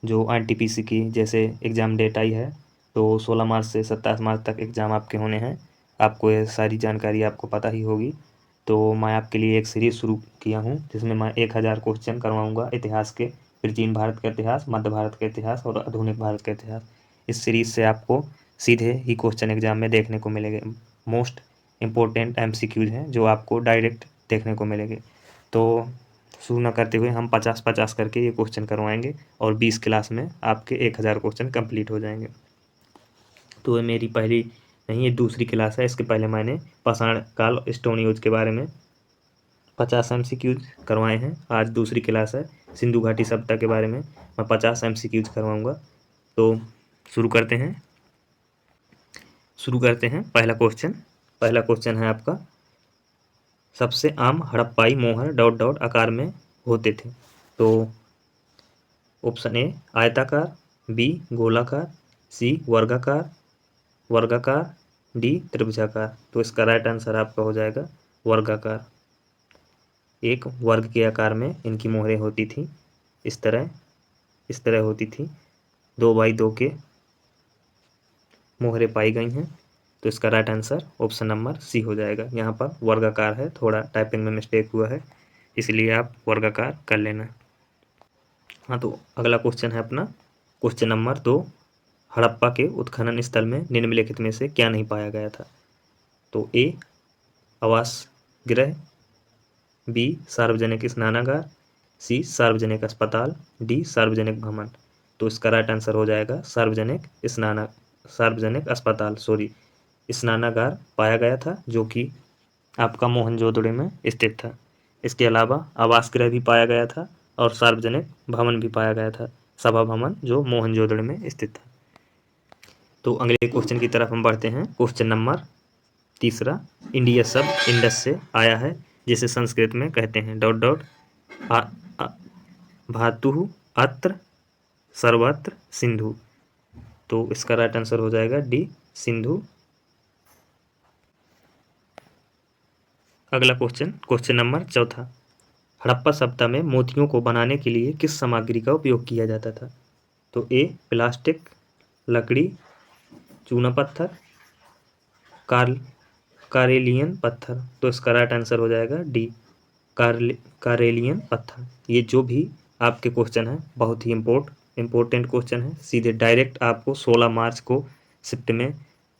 जो एनटीपीसी की जैसे एग्ज़ाम डेट आई है, तो 16 मार्च से 27 मार्च तक एग्ज़ाम आपके होने हैं। आपको ये सारी जानकारी आपको पता ही होगी। तो मैं आपके लिए एक सीरीज़ शुरू किया हूँ जिसमें मैं 1000 क्वेश्चन करवाऊँगा इतिहास के, प्राचीन भारत का इतिहास, मध्य भारत का इतिहास और आधुनिक भारत का इतिहास। इस सीरीज़ से आपको सीधे ही क्वेश्चन एग्ज़ाम में देखने को मिलेंगे। मोस्ट इम्पोर्टेंट एमसीक्यूज हैं जो आपको डायरेक्ट देखने को मिलेंगे। तो शुरू न करते हुए हम 50-50 करके ये क्वेश्चन करवाएंगे और 20 क्लास में आपके 1000 क्वेश्चन कंप्लीट हो जाएंगे। तो ये मेरी पहली नहीं, ये दूसरी क्लास है। इसके पहले मैंने पाषाण काल स्टोन एज के बारे में 50 एमसीक्यूज करवाए हैं। आज दूसरी क्लास है, सिंधु घाटी सभ्यता के बारे में मैं 50 एमसीक्यूज करवाऊँगा। तो शुरू करते हैं। पहला क्वेश्चन है आपका, सबसे आम हड़प्पाई मोहर ... आकार में होते थे। तो ऑप्शन ए आयताकार, बी गोलाकार, सी वर्गाकार, डी त्रिभुजाकार। तो इसका राइट आंसर आपका हो जाएगा वर्गाकार। एक वर्ग के आकार में इनकी मोहरें होती थी, इस तरह होती थी। 2x2 के मोहरें पाई गई हैं। तो इसका right answer option number C हो जाएगा। यहाँ पर वर्गाकार है, थोड़ा टाइपिंग में मिस्टेक हुआ है, इसलिए आप वर्गाकार कर लेना। हाँ, तो अगला क्वेश्चन है अपना क्वेश्चन नंबर 2, हड़प्पा के उत्खनन स्थल में निम्नलिखित में से क्या नहीं पाया गया था। तो ए आवास गृह, बी सार्वजनिक स्नानागार, सी सार्वजनिक अस्पताल, डी सार्वजनिक भवन। तो इसका राइट आंसर हो जाएगा सार्वजनिक अस्पताल, स्नानागार पाया गया था, जो कि आपका मोहनजोदड़ो में स्थित था। इसके अलावा आवास गृह भी पाया गया था और सार्वजनिक भवन भी पाया गया था, सभा भवन, जो मोहनजोदड़ो में स्थित था। तो अगले क्वेश्चन की तरफ हम बढ़ते हैं। क्वेश्चन नंबर 3, इंडिया शब्द इंडस से आया है, जिसे संस्कृत में कहते हैं ... भातु अत्र सर्वत्र सिंधु। तो इसका राइट आंसर हो जाएगा डी सिंधु। अगला क्वेश्चन नंबर 4, हड़प्पा सभ्यता में मोतियों को बनाने के लिए किस सामग्री का उपयोग किया जाता था। तो ए प्लास्टिक, लकड़ी, चूना पत्थर, कारेलियन पत्थर। तो इसका राइट आंसर हो जाएगा डी कारेलियन पत्थर। ये जो भी आपके क्वेश्चन है बहुत ही इम्पोर्टेंट क्वेश्चन है। सीधे डायरेक्ट आपको 16 मार्च को शिफ्ट में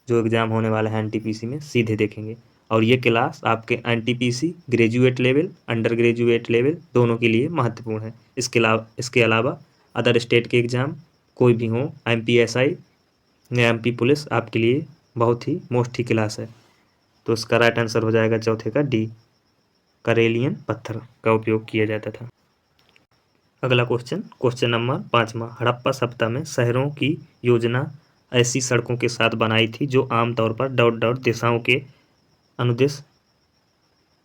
जो एग्ज़ाम होने वाला है एनटीपीसी में सीधे देखेंगे। और ये क्लास आपके NTPC graduate level, under graduate level दोनों के लिए महत्वपूर्ण है। इसके अलावा अदर स्टेट के एग्ज़ाम कोई भी हो, एमपीएसआई या एमपी पुलिस, आपके लिए बहुत ही मोस्ट ही क्लास है। तो इसका राइट आंसर हो जाएगा चौथे का डी, करेलियन पत्थर का उपयोग किया जाता था। अगला क्वेश्चन नंबर 5, हड़प्पा सभ्यता में शहरों की योजना ऐसी सड़कों के साथ बनाई थी जो आमतौर पर ... दिशाओं के अनुदिश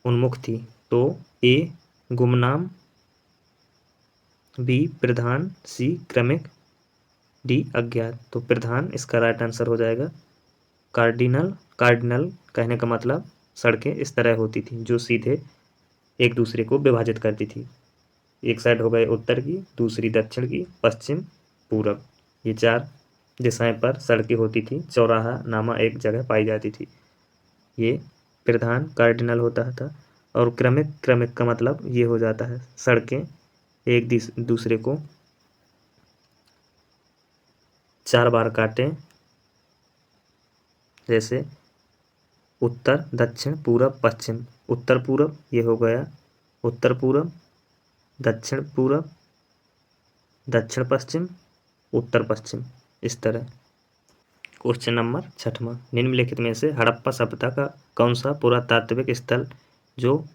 उन्मुख थी। तो ए गुमनाम, बी प्रधान, सी क्रमिक, डी अज्ञात। तो प्रधान इसका राइट आंसर हो जाएगा। कार्डिनल कहने का मतलब सड़कें इस तरह होती थी जो सीधे एक दूसरे को विभाजित करती थी। एक साइड हो गए उत्तर की, दूसरी दक्षिण की, पश्चिम, पूरब। ये 4 दिशाएं पर सड़कें होती थी। चौराहा नामा एक जगह पाई जाती थी। ये प्रधान कार्डिनल होता था। और क्रमिक का मतलब ये हो जाता है सड़कें एक दूसरे को 4 बार काटें, जैसे उत्तर, दक्षिण, पूरब, पश्चिम। उत्तर पूरब ये हो गया उत्तर पूरब, दक्षिण पूरब, दक्षिण पश्चिम, उत्तर पश्चिम, इस तरह। क्वेश्चन नंबर 6, निम्नलिखित में से हड़प्पा सभ्यता का कौन सा पुरातात्विक स्थल जो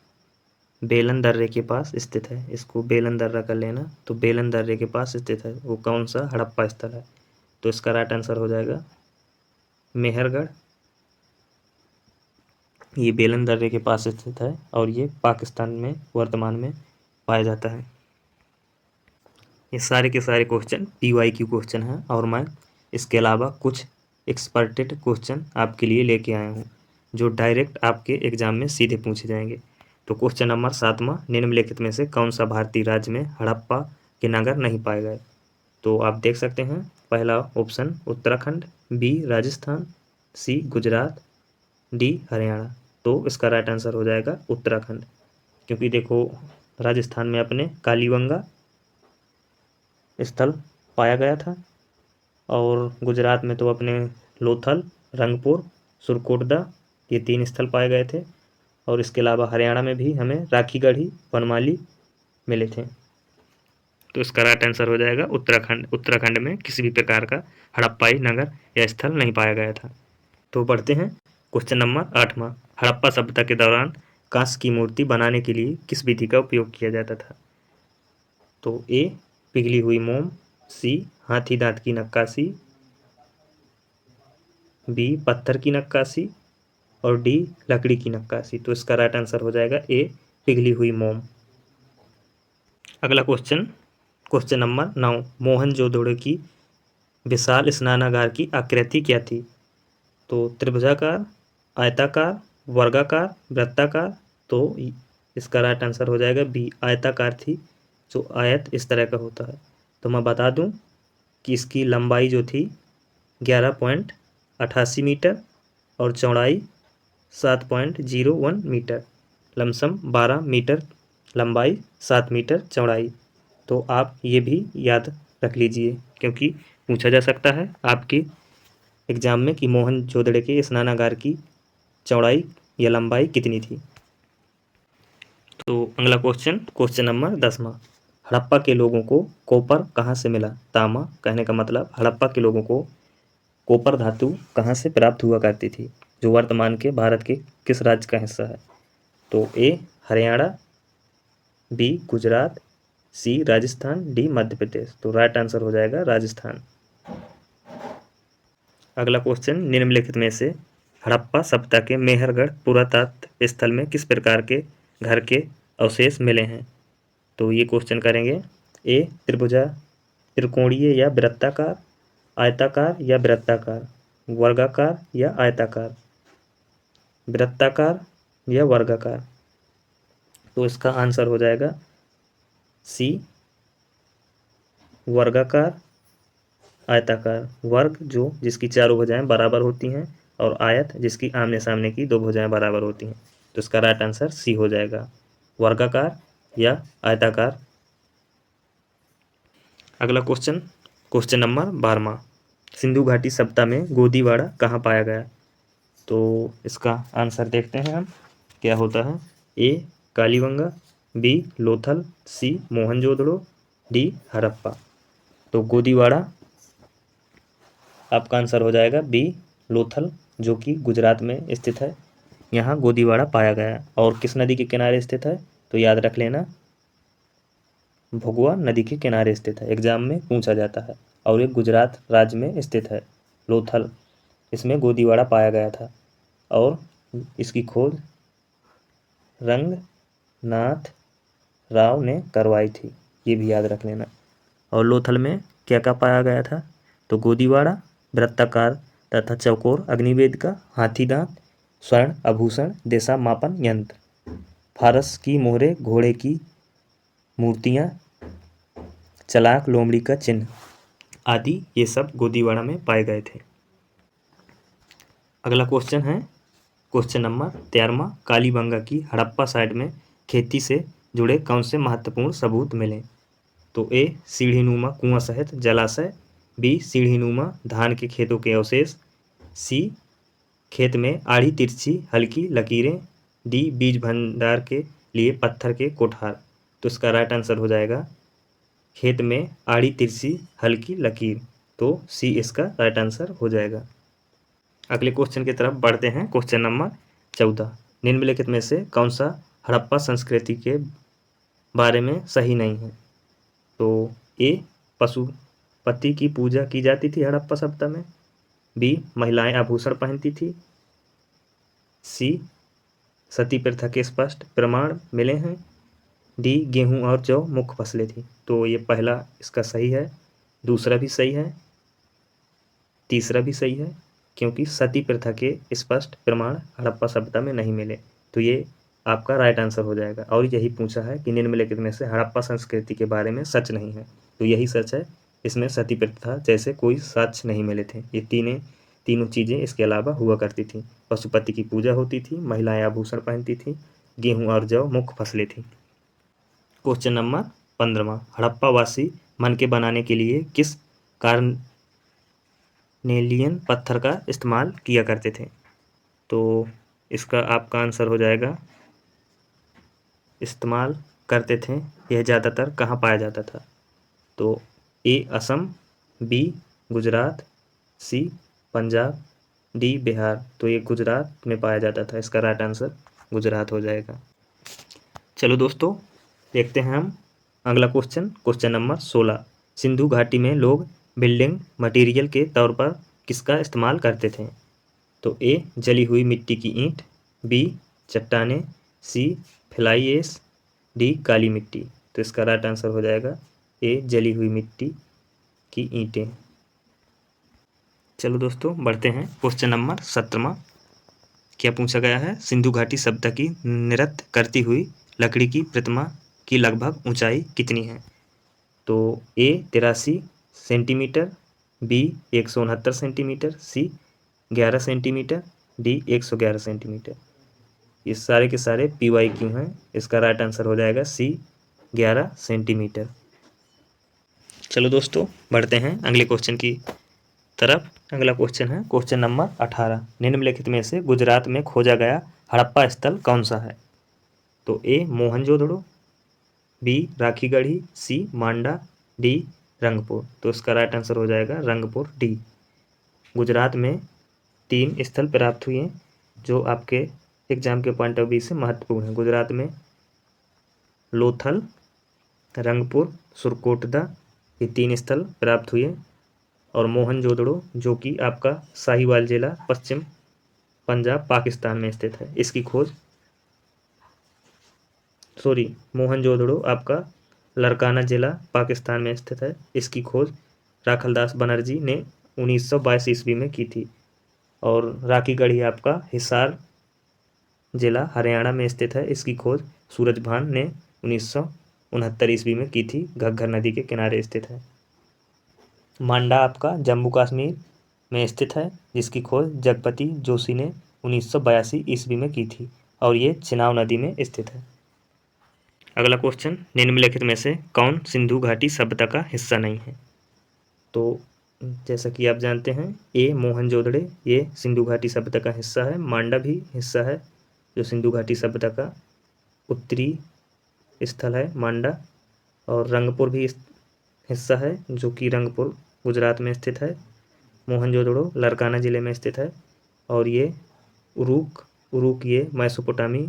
बेलन दर्रे के पास स्थित है। इसको बेलन दर्रा कर लेना। तो बेलन दर्रे के पास स्थित है वो कौन सा हड़प्पा स्थल है। तो इसका राइट आंसर हो जाएगा मेहरगढ़। ये बेलन दर्रे के पास स्थित है और ये पाकिस्तान में वर्तमान में पाया जाता है। ये सारे के सारे क्वेश्चन PYQ क्वेश्चन हैं और मैं इसके अलावा कुछ एक्सपर्टेड क्वेश्चन आपके लिए लेके आया हूँ जो डायरेक्ट आपके एग्जाम में सीधे पूछे जाएंगे। तो क्वेश्चन नंबर 7, निम्नलिखित में से कौन सा भारतीय राज्य में हड़प्पा के नगर नहीं पाए गए। तो आप देख सकते हैं पहला ऑप्शन उत्तराखंड, बी राजस्थान, सी गुजरात, डी हरियाणा। तो इसका राइट आंसर हो जाएगा उत्तराखंड, क्योंकि देखो राजस्थान में अपने कालीबंगा स्थल पाया गया था, और गुजरात में तो अपने लोथल, रंगपुर, सुरकोटदा ये 3 स्थल पाए गए थे, और इसके अलावा हरियाणा में भी हमें राखीगढ़ी, वनमाली मिले थे। तो इसका राइट आंसर हो जाएगा उत्तराखंड। उत्तराखंड में किसी भी प्रकार का हड़प्पाई नगर या स्थल नहीं पाया गया था। तो बढ़ते हैं क्वेश्चन नंबर 8वां। हड़प्पा सभ्यता के दौरान कांस्य की मूर्ति बनाने के लिए किस विधि का उपयोग किया जाता था? तो ए पिघली हुई मोम, सी हाथी दांत की नक्काशी, बी पत्थर की नक्काशी, और डी लकड़ी की नक्काशी। तो इसका राइट आंसर हो जाएगा ए पिघली हुई मोम। अगला क्वेश्चन, क्वेश्चन नंबर 9। मोहनजोदड़ो की विशाल स्नानागार की आकृति क्या थी? तो त्रिभुजाकार, आयताकार, वर्गाकार, वृत्ताकार। तो इसका राइट आंसर हो जाएगा बी आयताकार थी, जो आयत इस तरह का होता है। तो मैं बता दूं कि इसकी लंबाई जो थी 11.88 मीटर और चौड़ाई 7.01 मीटर, लमसम 12 मीटर लंबाई, 7 मीटर चौड़ाई। तो आप ये भी याद रख लीजिए, क्योंकि पूछा जा सकता है आपके एग्जाम में कि मोहनजोदड़ो के स्नानागार की चौड़ाई या लंबाई कितनी थी। तो अगला क्वेश्चन, क्वेश्चन नंबर 10वां। हड़प्पा के लोगों को कॉपर कहाँ से मिला? तांबा कहने का मतलब हड़प्पा के लोगों को कॉपर धातु कहाँ से प्राप्त हुआ करती थी, जो वर्तमान के भारत के किस राज्य का हिस्सा है? तो ए हरियाणा, बी गुजरात, सी राजस्थान, डी मध्य प्रदेश। तो राइट आंसर हो जाएगा राजस्थान। अगला क्वेश्चन, निम्नलिखित में से हड़प्पा सभ्यता के मेहरगढ़ पुरातत्व स्थल में किस प्रकार के घर के अवशेष मिले हैं? तो ये क्वेश्चन करेंगे। ए त्रिभुजा, त्रिकोणीय या वृत्ताकार, आयताकार या वृत्ताकार, वर्गाकार या आयताकार, वृत्ताकार या वर्गाकार। तो इसका आंसर हो जाएगा सी वर्गाकार, आयताकार। वर्ग जो जिसकी चारों भुजाएं बराबर होती हैं, और आयत जिसकी आमने सामने की 2 भुजाएं बराबर होती हैं। तो इसका राइट आंसर सी हो जाएगा, वर्गाकार या आयताकार। अगला क्वेश्चन, क्वेश्चन नंबर 12वां। सिंधु घाटी सभ्यता में गोदीवाड़ा कहाँ पाया गया? तो इसका आंसर देखते हैं हम क्या होता है। ए कालीबंगा, बी लोथल, सी मोहनजोदड़ो, डी हड़प्पा। तो गोदीवाड़ा आपका आंसर हो जाएगा बी लोथल, जो कि गुजरात में स्थित है। यहाँ गोदीवाड़ा पाया गया, और किस नदी के किनारे स्थित है? तो याद रख लेना, भगवा नदी के किनारे स्थित है, एग्जाम में पूछा जाता है, और ये गुजरात राज्य में स्थित है। लोथल, इसमें गोदीवाड़ा पाया गया था, और इसकी खोज रंगनाथ राव ने करवाई थी, ये भी याद रख लेना। और लोथल में क्या क्या पाया गया था? तो गोदीवाड़ा, वृत्ताकार तथा चौकोर अग्निवेदिका, हाथी दांत, स्वर्ण आभूषण, दिशा मापन यंत्र, फारस की मोहरे, घोड़े की मूर्तियां, चलाक लोमड़ी का चिन्ह आदि, ये सब गोदीवाड़ा में पाए गए थे। अगला क्वेश्चन है क्वेश्चन नंबर 13वां। कालीबंगा की हड़प्पा साइट में खेती से जुड़े कौन से महत्वपूर्ण सबूत मिले? तो ए सीढ़ीनुमा कुआं सहित जलाशय, बी सीढ़ीनुमा धान के खेतों के अवशेष, सी खेत में आड़ी तिरछी हल्की लकीरें, डी बीज भंडार के लिए पत्थर के कोठार। तो इसका राइट आंसर हो जाएगा खेत में आड़ी तिरछी हल्की लकीर। तो सी इसका राइट आंसर हो जाएगा। अगले क्वेश्चन की तरफ बढ़ते हैं। Question number 14। निम्नलिखित में से कौन सा हड़प्पा संस्कृति के बारे में सही नहीं है? तो ए पशुपति की पूजा की जाती थी हड़प्पा सभ्यता में, बी महिलाएं आभूषण पहनती थी, सी सती प्रथा के स्पष्ट प्रमाण मिले हैं, डी गेहूं और जौ मुख्य फसलें थी। तो ये पहला इसका सही है, दूसरा भी सही है, तीसरा भी सही है, क्योंकि सती प्रथा के स्पष्ट प्रमाण हड़प्पा सभ्यता में नहीं मिले। तो ये आपका राइट आंसर हो जाएगा। और यही पूछा है कि निम्नलिखित में से हड़प्पा संस्कृति के बारे में सच नहीं है, तो यही सच है इसमें सती प्रथा जैसे कोई साक्ष्य नहीं मिले थे। ये तीनों चीज़ें इसके अलावा हुआ करती थी। पशुपति की पूजा होती थी, महिलाएं आभूषण पहनती थी, गेहूं और जौ मुख्य फसलें थी। क्वेश्चन नंबर 15वां, हड़प्पा वासी मन के बनाने के लिए किस कार्नेलियन पत्थर का इस्तेमाल किया करते थे? तो इसका आपका आंसर हो जाएगा, इस्तेमाल करते थे, यह ज़्यादातर कहाँ पाया जाता था? तो ए असम, बी गुजरात, सी पंजाब, डी बिहार। तो ये गुजरात में पाया जाता था। इसका राइट आंसर गुजरात हो जाएगा। चलो दोस्तों, देखते हैं हम अगला क्वेश्चन नंबर 16। सिंधु घाटी में लोग बिल्डिंग मटेरियल के तौर पर किसका इस्तेमाल करते थे? तो ए जली हुई मिट्टी की ईंट, बी चट्टानें, सी फ्लाई ऐश, डी काली मिट्टी। तो इसका राइट आंसर हो जाएगा ए जली हुई मिट्टी की ईंटें। चलो दोस्तों, बढ़ते हैं क्वेश्चन नंबर 17वां। क्या पूछा गया है? सिंधु घाटी सभ्यता की नृत्य करती हुई लकड़ी की प्रतिमा की लगभग ऊंचाई कितनी है? तो ए 83 सेंटीमीटर, बी 169 सेंटीमीटर, सी 11 सेंटीमीटर, डी 111 सेंटीमीटर। ये सारे के सारे PYQ हैं। इसका राइट आंसर हो जाएगा सी 11 सेंटीमीटर। चलो दोस्तों, बढ़ते हैं अगले क्वेश्चन की तरफ। अगला क्वेश्चन है क्वेश्चन नंबर 18। निम्नलिखित में से गुजरात में खोजा गया हड़प्पा स्थल कौन सा है? तो ए मोहनजोदड़ो, बी राखीगढ़ी, सी मांडा, डी रंगपुर। तो इसका राइट आंसर हो जाएगा रंगपुर, डी। गुजरात में 3 स्थल प्राप्त हुए हैं जो आपके एग्जाम के पॉइंट ऑफ व्यू से महत्वपूर्ण है। गुजरात में लोथल, रंगपुर, सुरकोटदा, ये 3 स्थल प्राप्त हुए। और मोहनजोदड़ो जो कि आपका साहिवाल जिला पश्चिम पंजाब पाकिस्तान में स्थित है, इसकी खोज मोहनजोदड़ो आपका लरकाना जिला पाकिस्तान में स्थित है, इसकी खोज राखलदास बनर्जी ने 1922 ईस्वी में की थी। और राखीगढ़ी आपका हिसार जिला हरियाणा में स्थित है, इसकी खोज सूरजभान ने 1969 ईस्वी में की थी, घग्गर नदी के किनारे स्थित है। मांडा आपका जम्मू कश्मीर में स्थित है, जिसकी खोज जगपति जोशी ने 1982 ईस्वी में की थी, और ये चिनाब नदी में स्थित है। अगला क्वेश्चन, निम्नलिखित में से कौन सिंधु घाटी सभ्यता का हिस्सा नहीं है? तो जैसा कि आप जानते हैं, ए मोहनजोदड़ो ये सिंधु घाटी सभ्यता का हिस्सा है, मांडा भी हिस्सा है जो सिंधु घाटी सभ्यता का उत्तरी स्थल है मांडा, और रंगपुर भी हिस्सा है जो कि रंगपुर गुजरात में स्थित है। मोहनजोदड़ो लरकाना ज़िले में स्थित है, और ये उरूक ये मेसोपोटामी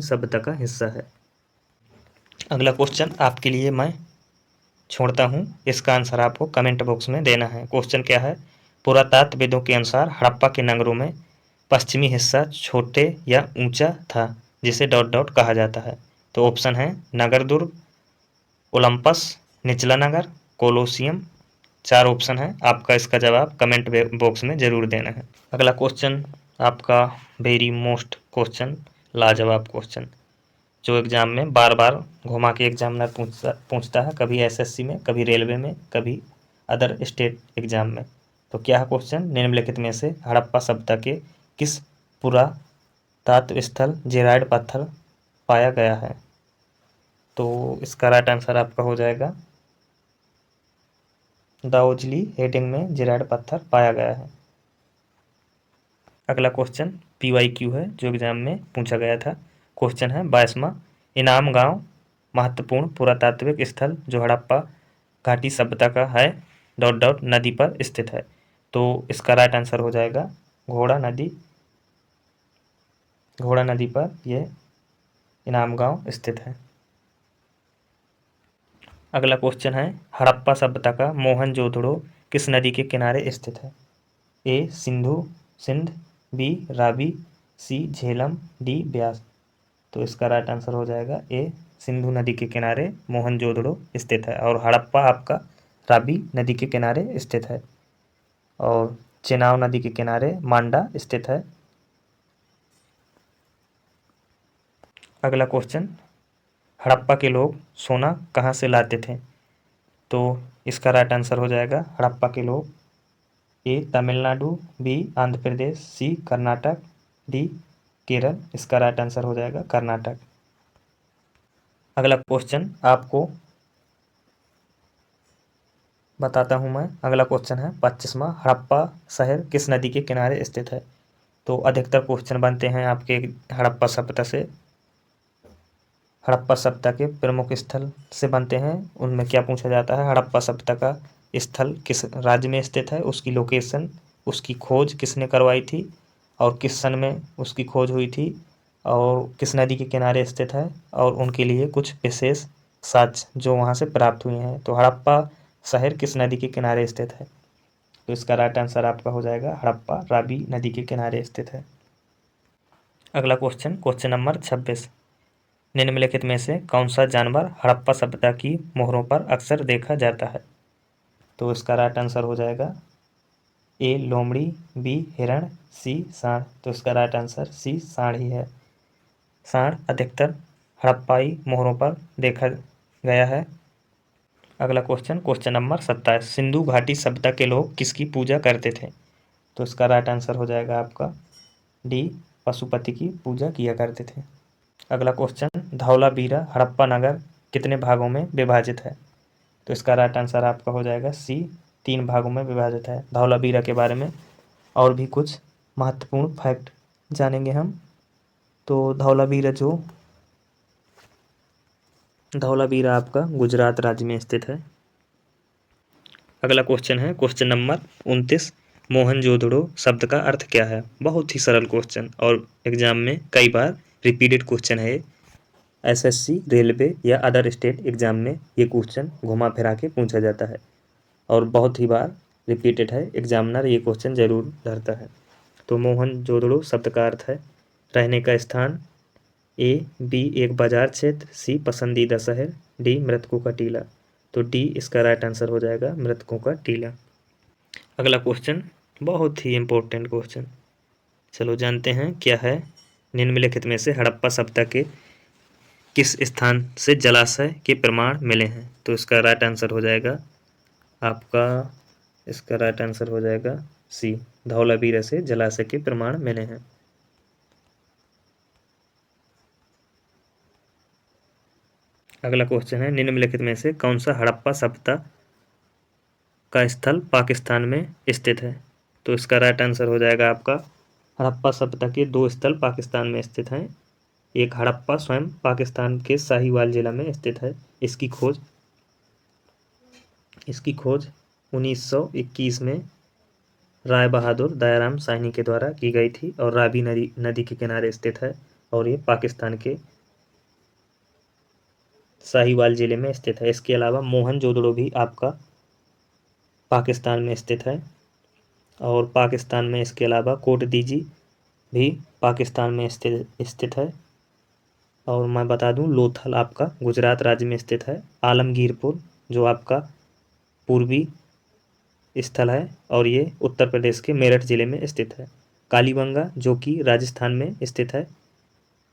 सभ्यता का हिस्सा है। अगला क्वेश्चन आपके लिए मैं छोड़ता हूँ, इसका आंसर आपको कमेंट बॉक्स में देना है। क्वेश्चन क्या है? पुरातत्वविदों के अनुसार हड़प्पा के नगरों में पश्चिमी हिस्सा छोटे या ऊंचा था, जिसे ... कहा जाता है। तो ऑप्शन है नगर दुर्ग, ओलंपस, निचला नगर, कोलोसियम। 4 ऑप्शन है, आपका इसका जवाब कमेंट बॉक्स में जरूर देना है। अगला क्वेश्चन आपका वेरी मोस्ट क्वेश्चन, लाजवाब क्वेश्चन, जो एग्जाम में बार बार घुमा के एग्जामिनर पूछता है, कभी SSC में, कभी रेलवे में, कभी अदर स्टेट एग्जाम में। तो क्या है क्वेश्चन? निम्नलिखित में से हड़प्पा सभ्यता के किस पुरातात्व स्थल जेराइड पत्थर पाया गया है? तो इसका राइट आंसर आपका हो जाएगा दाओजली हेडिंग में जेराइड पत्थर पाया गया है। अगला क्वेश्चन PYQ है जो एग्जाम में पूछा गया था। क्वेश्चन है 22वां, इनाम गांव महत्वपूर्ण पुरातात्विक स्थल जो हड़प्पा घाटी सभ्यता का है ... नदी पर स्थित है। तो इसका राइट आंसर हो जाएगा घोड़ा नदी पर यह इनाम गांव स्थित है। अगला क्वेश्चन है हड़प्पा सभ्यता का मोहनजोदड़ो किस नदी के किनारे स्थित है? ए सिंध, बी रावी, सी झेलम, डी ब्यास। तो इसका राइट आंसर हो जाएगा ए सिंधु नदी के किनारे मोहनजोदड़ो स्थित है, और हड़प्पा आपका रावी नदी के किनारे स्थित है, और चेनाब नदी के किनारे मांडा स्थित है। अगला क्वेश्चन, हड़प्पा के लोग सोना कहाँ से लाते थे? तो इसका राइट आंसर हो जाएगा हड़प्पा के लोग ए तमिलनाडु, बी आंध्र प्रदेश, सी कर्नाटक, डी केरल। इसका राइट आंसर हो जाएगा कर्नाटक। अगला क्वेश्चन आपको बताता हूँ मैं। अगला क्वेश्चन है 25वां, हड़प्पा शहर किस नदी के किनारे स्थित है? तो अधिकतर क्वेश्चन बनते हैं आपके हड़प्पा सभ्यता से, हड़प्पा सभ्यता के प्रमुख स्थल से बनते हैं। उनमें क्या पूछा जाता है, हड़प्पा सभ्यता का स्थल किस राज्य में स्थित है, उसकी लोकेशन, उसकी खोज किसने करवाई थी और किस सन में उसकी खोज हुई थी, और किस नदी के किनारे स्थित है, और उनके लिए कुछ विशेष साक्ष्य जो वहाँ से प्राप्त हुए हैं। तो हड़प्पा शहर किस नदी के किनारे स्थित है? तो इसका राइट आंसर आपका हो जाएगा हड़प्पा रावी नदी के किनारे स्थित है। अगला क्वेश्चन, क्वेश्चन नंबर 26, निम्नलिखित में से कौन सा जानवर हड़प्पा सभ्यता की मोहरों पर अक्सर देखा जाता है? तो इसका राइट आंसर हो जाएगा ए लोमड़ी, बी हिरण, सी सांड। तो इसका राइट आंसर सी सांड ही है। सांड अधिकतर हड़प्पाई मोहरों पर देखा गया है। अगला क्वेश्चन, क्वेश्चन नंबर 27, सिंधु घाटी सभ्यता के लोग किसकी पूजा करते थे? तो इसका राइट आंसर हो जाएगा आपका डी पशुपति की पूजा किया करते थे। अगला क्वेश्चन, धौलावीरा हड़प्पा नगर कितने भागों में विभाजित है? तो इसका राइट आंसर आपका हो जाएगा सी 3 भागों में विभाजित है। धौलावीरा के बारे में और भी कुछ महत्वपूर्ण फैक्ट जानेंगे हम। तो धौलावीरा आपका गुजरात राज्य में स्थित है। अगला क्वेश्चन है क्वेश्चन नंबर 29, मोहनजोदड़ो शब्द का अर्थ क्या है? बहुत ही सरल क्वेश्चन और एग्जाम में कई बार रिपीटेड क्वेश्चन है। एसएससी, रेलवे या अदर स्टेट एग्जाम में ये क्वेश्चन घुमा फिरा के पूछा जाता है और बहुत ही बार रिपीटेड है, एग्जामिनर ये क्वेश्चन जरूर धरता है। तो मोहनजोदड़ो शब्द का अर्थ है रहने का स्थान, ए बी एक बाजार क्षेत्र, सी पसंदीदा शहर, डी मृतकों का टीला। तो डी इसका राइट आंसर हो जाएगा मृतकों का टीला। अगला क्वेश्चन बहुत ही इंपॉर्टेंट क्वेश्चन, चलो जानते हैं क्या है। निम्नलिखित में से हड़प्पा सभ्यता के किस स्थान से जलाशय के प्रमाण मिले हैं? तो इसका राइट आंसर हो जाएगा आपका, इसका राइट आंसर हो जाएगा सी, धौलावीरा से जलाशय के प्रमाण मिले हैं। अगला क्वेश्चन है, निम्नलिखित में से कौन सा हड़प्पा सभ्यता का स्थल पाकिस्तान में स्थित है? तो इसका राइट आंसर हो जाएगा आपका, हड़प्पा सभ्यता के 2 स्थल पाकिस्तान में स्थित हैं। एक हड़प्पा स्वयं पाकिस्तान के साहिवाल जिला में स्थित है। इसकी खोज 1921 में राय बहादुर दयाराम साहनी के द्वारा की गई थी और रावी नदी के किनारे स्थित है और ये पाकिस्तान के साहिवाल जिले में स्थित है। इसके अलावा मोहनजोदड़ो भी आपका पाकिस्तान में स्थित है और पाकिस्तान में इसके अलावा कोटदीजी भी पाकिस्तान में स्थित है। और मैं बता दूं लोथल आपका गुजरात राज्य में स्थित है। आलमगीरपुर जो आपका पूर्वी स्थल है और ये उत्तर प्रदेश के मेरठ जिले में स्थित है। कालीबंगा जो कि राजस्थान में स्थित है,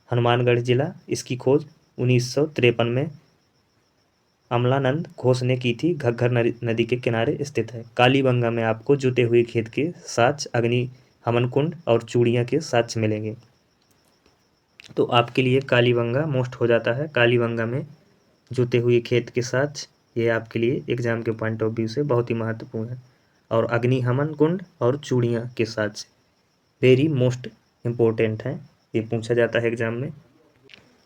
हनुमानगढ़ जिला, इसकी खोज 1953 में अमलानंद घोष ने की थी, घग्गर नदी के किनारे स्थित है। कालीबंगा में आपको जुते हुए खेत के साक्ष्य, अग्नि हवन कुंड और चूड़ियाँ के साक्ष्य मिलेंगे। तो आपके लिए कालीबंगा मोस्ट हो जाता है। कालीबंगा में जुते हुए खेत के साक्ष्य ये आपके लिए एग्जाम के पॉइंट ऑफ व्यू से बहुत ही महत्वपूर्ण है। और अग्नि हवन कुंड और चूड़ियाँ के साक्ष्य वेरी मोस्ट इम्पोर्टेंट है, ये पूछा जाता है एग्जाम में।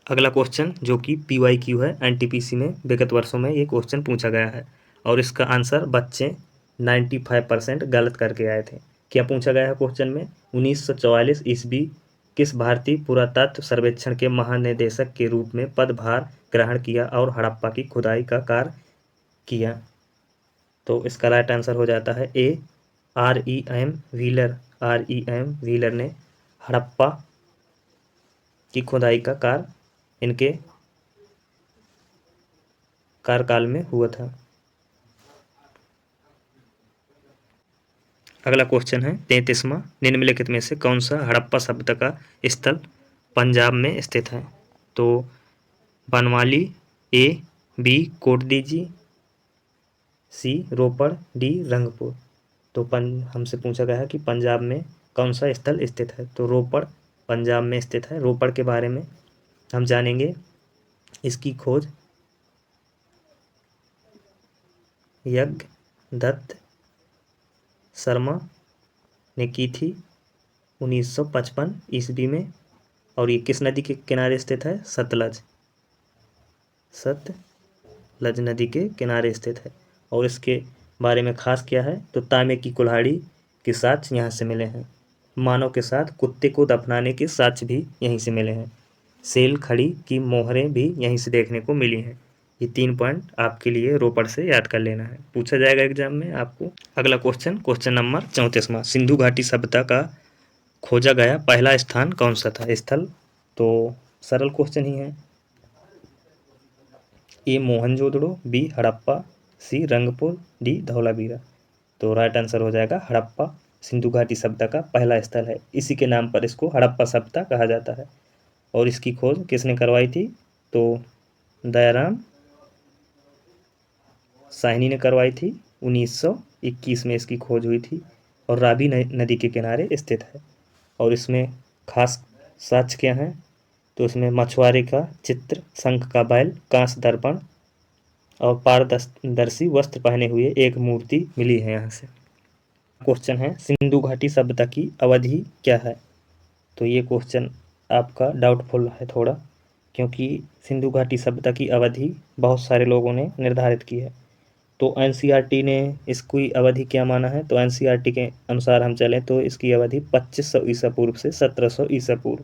अगला क्वेश्चन जो कि PYQ है, NTPC में विगत वर्षों में ये क्वेश्चन पूछा गया है और इसका आंसर बच्चे 95% गलत करके आए थे। क्या पूछा गया है क्वेश्चन में, 1944 ईस्वी किस भारतीय पुरातत्व सर्वेक्षण के महानिदेशक के रूप में पदभार ग्रहण किया और हड़प्पा की खुदाई का कार्य किया? तो इसका राइट आंसर हो जाता है ए REM व्हीलर। REM व्हीलर ने हड़प्पा की खुदाई का कार्य इनके कार्यकाल में हुआ था। अगला क्वेश्चन है 33वां, निम्नलिखित में से कौन सा हड़प्पा सभ्यता का स्थल पंजाब में स्थित है? तो बनवाली, ए, बी कोट दीजिए, सी रोपड़, डी रंगपुर। तो हमसे पूछा गया है कि पंजाब में कौन सा स्थल स्थित है, तो रोपड़ पंजाब में स्थित है। रोपड़ के बारे में हम जानेंगे। इसकी खोज यज्ञदत्त शर्मा ने की थी 1955 ईस्वी में। और ये किस नदी के किनारे स्थित है? सतलज नदी के किनारे स्थित है। और इसके बारे में खास क्या है, तो तांबे की कुल्हाड़ी के साक्ष्य यहाँ से मिले हैं। मानव के साथ कुत्ते को दफनाने के साक्ष्य भी यहीं से मिले हैं। सेल खड़ी की मोहरें भी यहीं से देखने को मिली हैं। ये 3 पॉइंट आपके लिए रोपड़ से याद कर लेना है, पूछा जाएगा एग्जाम में आपको। अगला क्वेश्चन नंबर 34वां, सिंधु घाटी सभ्यता का खोजा गया पहला स्थान कौन सा था? स्थल तो सरल क्वेश्चन ही है। ए मोहनजोदड़ो, बी हड़प्पा, सी रंगपुर, डी धौलावीरा। तो राइट आंसर हो जाएगा हड़प्पा। सिंधु घाटी सभ्यता का पहला स्थल है, इसी के नाम पर इसको हड़प्पा सभ्यता कहा जाता है। और इसकी खोज किसने करवाई थी? तो दयाराम साहनी ने करवाई थी। 1921 में इसकी खोज हुई थी और रावी नदी के किनारे स्थित है। और इसमें खास साक्ष्य क्या हैं? तो इसमें मछुआरे का चित्र, शंख का बैल, कांस्य दर्पण और पारदर्शी वस्त्र पहने हुए एक मूर्ति मिली है यहाँ से। क्वेश्चन है, सिंधु घाटी सभ्यता की अवधि क्या है? तो ये क्वेश्चन आपका डाउटफुल है थोड़ा, क्योंकि सिंधु घाटी सभ्यता की अवधि बहुत सारे लोगों ने निर्धारित की है। तो एनसीईआरटी ने इसकी अवधि क्या माना है? तो एनसीईआरटी के अनुसार हम चलें तो इसकी अवधि 2500 ईसा पूर्व से 1700 ईसा पूर्व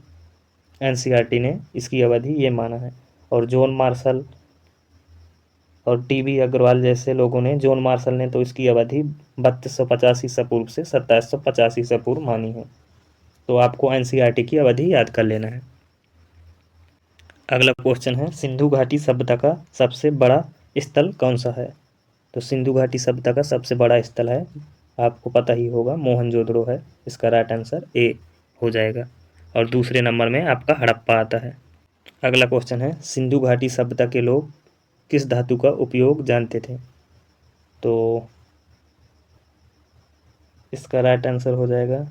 एनसीईआरटी ने इसकी अवधि ये माना है। और जॉन मार्शल और टीबी अग्रवाल जैसे लोगों ने, जॉन मार्शल ने तो इसकी अवधि 3250 ईसा पूर्व से 2750 ईसा पूर्व मानी है। तो आपको एनसीईआरटी की अवधि याद कर लेना है। अगला क्वेश्चन है, सिंधु घाटी सभ्यता का सबसे बड़ा स्थल कौन सा है? तो सिंधु घाटी सभ्यता का सबसे बड़ा स्थल है, आपको पता ही होगा, मोहनजोदड़ो है। इसका राइट आंसर ए हो जाएगा। और दूसरे नंबर में आपका हड़प्पा आता है। अगला क्वेश्चन है, सिंधु घाटी सभ्यता के लोग किस धातु का उपयोग जानते थे? तो इसका राइट आंसर हो जाएगा,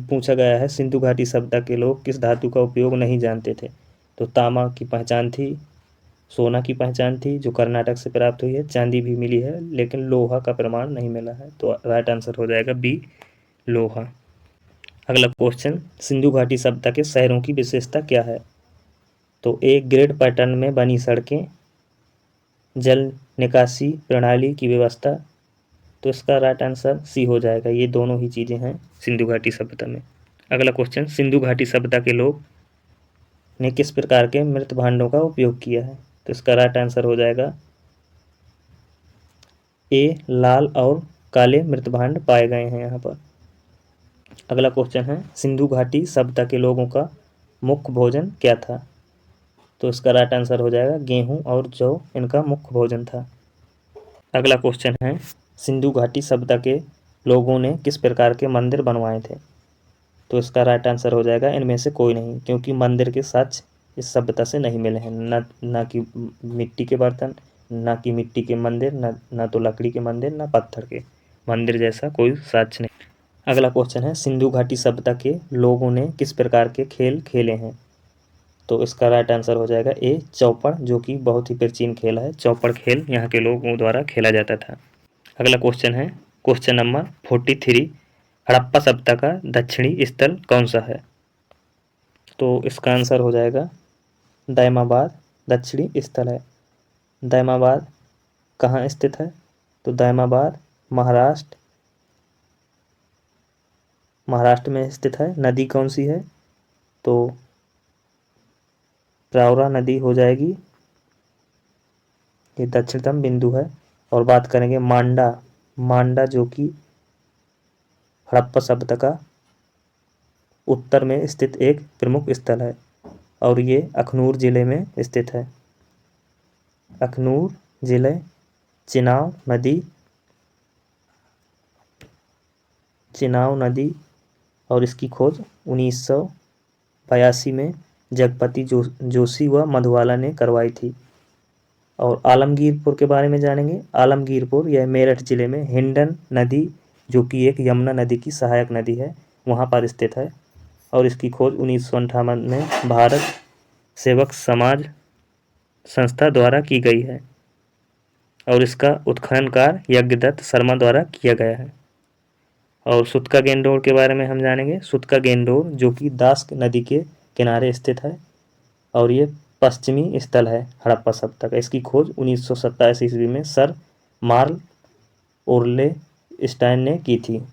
पूछा गया है सिंधु घाटी सभ्यता के लोग किस धातु का उपयोग नहीं जानते थे। तो तांबा की पहचान थी, सोना की पहचान थी जो कर्नाटक से प्राप्त हुई है, चांदी भी मिली है, लेकिन लोहा का प्रमाण नहीं मिला है। तो राइट आंसर हो जाएगा बी लोहा। अगला क्वेश्चन, सिंधु घाटी सभ्यता के शहरों की विशेषता क्या है? तो एक ग्रिड पैटर्न में बनी सड़कें, जल निकासी प्रणाली की व्यवस्था। तो इसका राइट आंसर सी हो जाएगा। ये दोनों ही चीज़ें हैं सिंधु घाटी सभ्यता में। अगला क्वेश्चन, सिंधु घाटी सभ्यता के लोग ने किस प्रकार के मृत भांडों का उपयोग किया है? तो इसका राइट आंसर हो जाएगा ए लाल और काले मृत भांड पाए गए हैं यहाँ पर। अगला क्वेश्चन है, सिंधु घाटी सभ्यता के लोगों का मुख्य भोजन क्या था? तो इसका राइट आंसर हो जाएगा गेहूं और जौ इनका मुख्य भोजन था। अगला क्वेश्चन है, सिंधु घाटी सभ्यता के लोगों ने किस प्रकार के मंदिर बनवाए थे? तो इसका राइट आंसर हो जाएगा इनमें से कोई नहीं, क्योंकि मंदिर के साक्ष्य इस सभ्यता से नहीं मिले हैं। ना कि मिट्टी के बर्तन, ना कि मिट्टी के मंदिर, ना तो लकड़ी के मंदिर, ना पत्थर के मंदिर जैसा कोई साक्ष्य नहीं। अगला क्वेश्चन है, सिंधु घाटी सभ्यता के लोगों ने किस प्रकार के खेल खेले हैं? तो इसका राइट आंसर हो जाएगा ए चौपड़, जो कि बहुत ही प्राचीन खेल है। चौपड़ खेल यहाँ के लोगों द्वारा खेला जाता था। अगला क्वेश्चन है, क्वेश्चन नंबर 43, हड़प्पा सभ्यता का दक्षिणी स्थल कौन सा है? तो इसका आंसर हो जाएगा दायमाबाद दक्षिणी स्थल है। दायमाबाद कहाँ स्थित है? तो दायमाबाद महाराष्ट्र में स्थित है। नदी कौन सी है? तो प्रवरा नदी हो जाएगी, ये दक्षिणतम बिंदु है। और बात करेंगे मांडा जो कि हड़प्पा सभ्यता का उत्तर में स्थित एक प्रमुख स्थल है और ये अखनूर जिले में स्थित है। अखनूर जिले, चिनाब नदी और इसकी खोज 1900 82 में जगपति जोशी व मधुबाला ने करवाई थी। और आलमगीरपुर के बारे में जानेंगे। आलमगीरपुर यह मेरठ जिले में हिंडन नदी, जो कि एक यमुना नदी की सहायक नदी है, वहाँ पर स्थित है। और इसकी खोज 1958 में भारत सेवक समाज संस्था द्वारा की गई है और इसका उत्खनन कार्य यज्ञदत्त शर्मा द्वारा किया गया है। और सुतका गेंडोर के बारे में हम जानेंगे। सुतका गेंडोर जो कि दास नदी के किनारे स्थित है और ये पश्चिमी स्थल है हड़प्पा सभ्यता का। इसकी खोज 1927 ईस्वी में सर मार्ल ओरले स्टाइन ने की थी।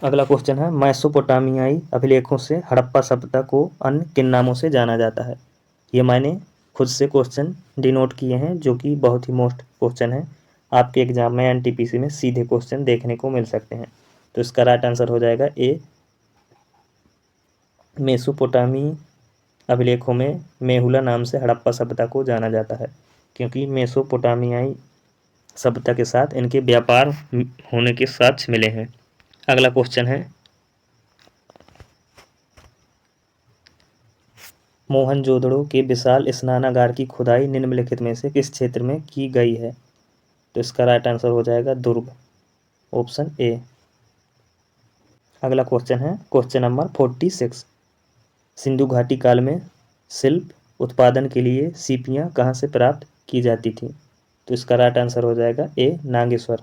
अगला क्वेश्चन है, मेसोपोटामियाई अभिलेखों से हड़प्पा सभ्यता को अन्य किन नामों से जाना जाता है। ये मैंने खुद से क्वेश्चन डिनोट किए हैं जो कि बहुत ही मोस्ट क्वेश्चन है, आपके एग्जाम में एनटीपीसी में सीधे क्वेश्चन देखने को मिल सकते हैं। तो इसका राइट आंसर हो जाएगा ए। मेसोपोटामी अभिलेखों में मेहुला नाम से हड़प्पा सभ्यता को जाना जाता है, क्योंकि मेसोपोटामियाई सभ्यता के साथ इनके व्यापार होने के साक्ष्य मिले हैं। अगला क्वेश्चन है, मोहनजोदड़ो के विशाल स्नानागार की खुदाई निम्नलिखित में से किस क्षेत्र में की गई है। तो इसका राइट आंसर हो जाएगा दुर्ग, ऑप्शन ए। अगला क्वेश्चन है क्वेश्चन नंबर 46, सिंधु घाटी काल में शिल्प उत्पादन के लिए सीपियां कहाँ से प्राप्त की जाती थी। तो इसका राइट आंसर हो जाएगा ए, नागेश्वर।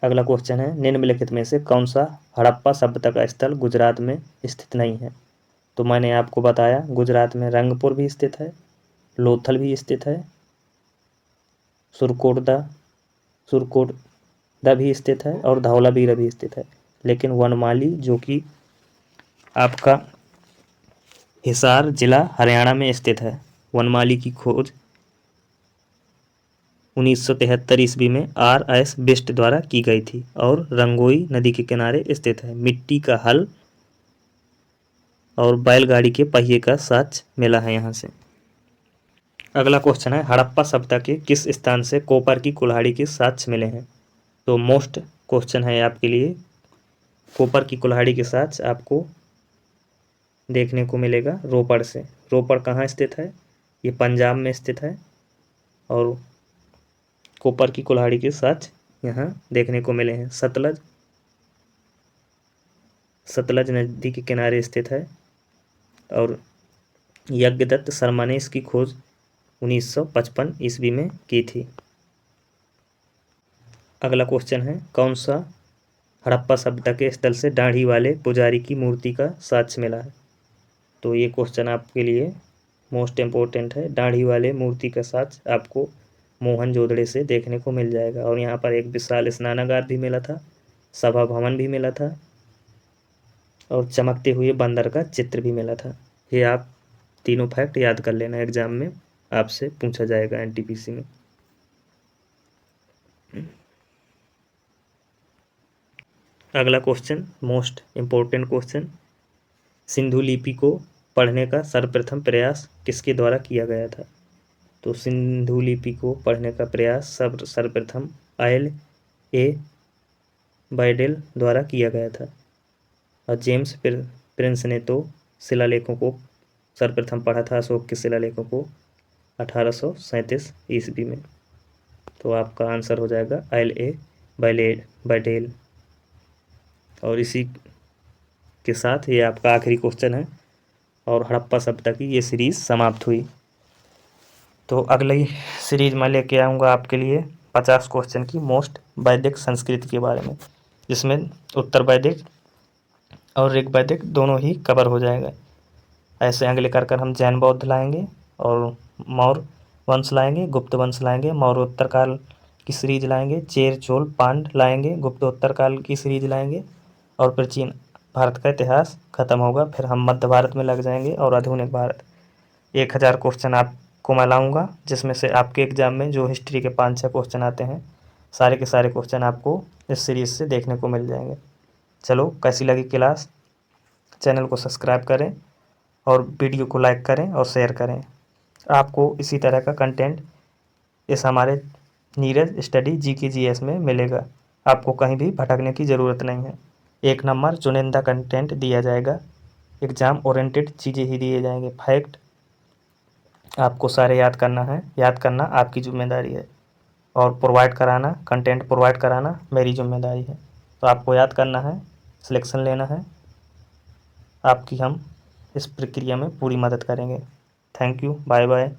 अगला क्वेश्चन है, निम्नलिखित में से कौन सा हड़प्पा सभ्यता का स्थल गुजरात में स्थित नहीं है। तो मैंने आपको बताया गुजरात में रंगपुर भी स्थित है, लोथल भी स्थित है, सुरकोटदा भी स्थित है और धौलावीरा भी स्थित है। लेकिन वनमाली जो कि आपका हिसार जिला हरियाणा में स्थित है, वनमाली की खोज 1973 ईस्वी में R.S. बिष्ट द्वारा की गई थी और रंगोई नदी के किनारे स्थित है। मिट्टी का हल और बैलगाड़ी के पहिए का साक्ष्य मिला है यहाँ से। अगला क्वेश्चन है, हड़प्पा सभ्यता के किस स्थान से कॉपर की कुल्हाड़ी के साक्ष्य मिले हैं। तो मोस्ट क्वेश्चन है आपके लिए, कॉपर की कुल्हाड़ी के साक्ष्य आपको देखने को मिलेगा रोपड़ से। रोपड़ कहाँ स्थित है, ये पंजाब में स्थित है और कॉपर की कुल्हाड़ी के साक्ष्य यहाँ देखने को मिले हैं। सतलज नदी के किनारे स्थित है और यज्ञदत्त शर्मा ने इसकी खोज 1955 ईस्वी में की थी। अगला क्वेश्चन है, कौन सा हड़प्पा सभ्यता के स्थल से दाढ़ी वाले पुजारी की मूर्ति का साक्ष्य मिला है। तो ये क्वेश्चन आपके लिए मोस्ट इम्पोर्टेंट है। दाढ़ी वाले मूर्ति का साक्ष्य आपको मोहनजोदड़ो से देखने को मिल जाएगा और यहाँ पर एक विशाल स्नानागार भी मिला था, सभा भवन भी मिला था और चमकते हुए बंदर का चित्र भी मिला था। ये आप तीनों फैक्ट याद कर लेना, एग्जाम में आपसे पूछा जाएगा एनटीपीसी में। अगला question most important question, Sindhu लिपि को पढ़ने का सर्वप्रथम प्रयास किसके द्वारा किया गया था। तो सिंधु लिपि को पढ़ने का प्रयास सर्वप्रथम I.L.A. बाइडेल द्वारा किया गया था और जेम्स प्रिंस ने तो शिलालेखों को सर्वप्रथम पढ़ा था, अशोक के शिलालेखों को 1837 ईस्वी में। तो आपका आंसर हो जाएगा I.L.A. बाइडेल। और इसी के साथ ये आपका आखिरी क्वेश्चन है और हड़प्पा सभ्यता की ये सीरीज़ समाप्त हुई। तो अगली सीरीज मैं लेके आऊँगा आपके लिए 50 क्वेश्चन की मोस्ट वैदिक संस्कृति के बारे में, जिसमें उत्तर वैदिक और ऋग वैदिक दोनों ही कवर हो जाएगा। ऐसे अगले कर हम जैन बौद्ध लाएंगे और मौर्य वंश लाएंगे, गुप्त वंश लाएंगे, मौर्योत्तर काल की सीरीज लाएंगे, चेर चोल पांड लाएंगे, गुप्तोत्तर काल की सीरीज लाएंगे और प्राचीन भारत का इतिहास खत्म होगा। फिर हम मध्य भारत में लग जाएंगे और आधुनिक भारत। 1000 क्वेश्चन आपको मैं लाऊंगा, जिसमें से आपके एग्जाम में जो हिस्ट्री के 5-6 क्वेश्चन आते हैं, सारे के सारे क्वेश्चन आपको इस सीरीज से देखने को मिल जाएंगे। चलो, कैसी लगी क्लास, चैनल को सब्सक्राइब करें और वीडियो को लाइक करें और शेयर करें। आपको इसी तरह का कंटेंट इस हमारे नीरज स्टडी GK GS में मिलेगा। आपको कहीं भी भटकने की ज़रूरत नहीं है। 1 नंबर चुनिंदा कंटेंट दिया जाएगा। एग्ज़ाम ओरिएंटेड चीज़ें ही दिए जाएंगे। फैक्ट आपको सारे याद करना है, याद करना आपकी जिम्मेदारी है, और प्रोवाइड कराना, कंटेंट प्रोवाइड कराना मेरी जिम्मेदारी है। तो आपको याद करना है, सिलेक्शन लेना है, आपकी हम इस प्रक्रिया में पूरी मदद करेंगे। Thank you, bye bye.